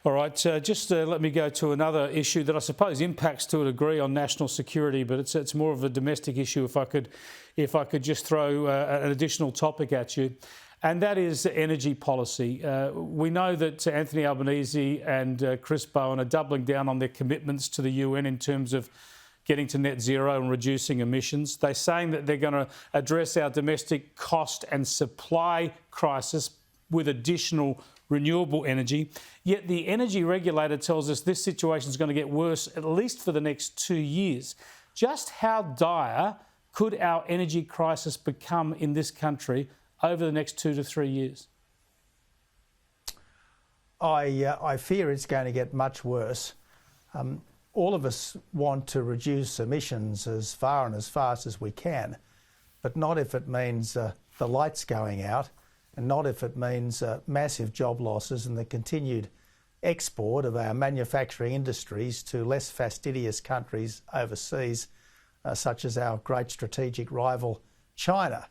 All right, just let me go to another issue that I suppose impacts to a degree on national security, but it's more of a domestic issue. If I could just throw an additional topic at you, and that is energy policy. We know that Anthony Albanese and Chris Bowen are doubling down on their commitments to the UN in terms of getting to net zero and reducing emissions. They're saying that they're going to address our domestic cost and supply crisis with additional renewable energy. Yet the energy regulator tells us this situation is going to get worse at least for the next 2 years. Just how dire could our energy crisis become in this country over the next 2 to 3 years? I fear it's going to get much worse. All of us want to reduce emissions as far and as fast as we can, but not if it means the lights going out, and not if it means massive job losses and the continued export of our manufacturing industries to less fastidious countries overseas, such as our great strategic rival, China.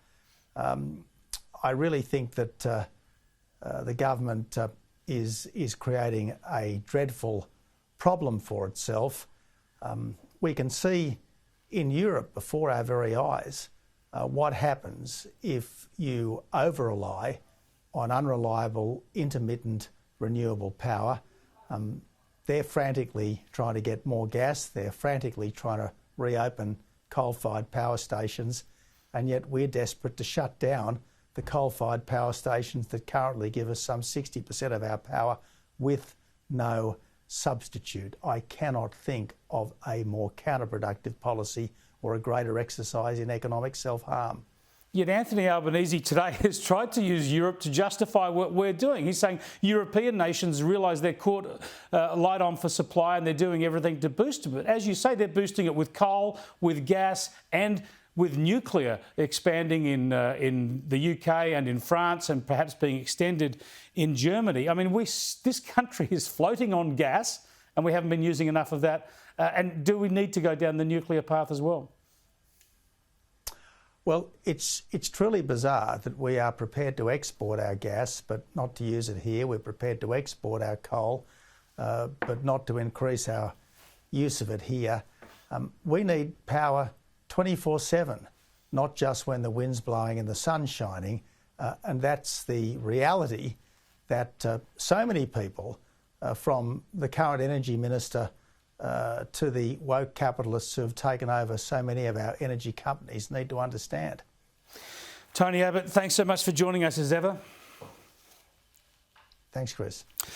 I really think that the government is creating a dreadful problem for itself. We can see in Europe before our very eyes what happens if you over-rely on unreliable, intermittent, renewable power. They're frantically trying to get more gas. They're frantically trying to reopen coal-fired power stations, and yet we're desperate to shut down the coal-fired power stations that currently give us some 60% of our power with no substitute. I cannot think of a more counterproductive policy or a greater exercise in economic self-harm. Yet Anthony Albanese today has tried to use Europe to justify what we're doing. He's saying European nations realise they're caught light on for supply and they're doing everything to boost it. But as you say, they're boosting it with coal, with gas and with nuclear expanding in the UK and in France and perhaps being extended in Germany. I mean, this country is floating on gas and we haven't been using enough of that. And do we need to go down the nuclear path as well? Well, it's truly bizarre that we are prepared to export our gas but not to use it here. We're prepared to export our coal but not to increase our use of it here. We need power 24/7, not just when the wind's blowing and the sun's shining. And that's the reality that so many people, from the current energy minister to the woke capitalists who have taken over so many of our energy companies, need to understand. Tony Abbott, thanks so much for joining us as ever. Thanks, Chris.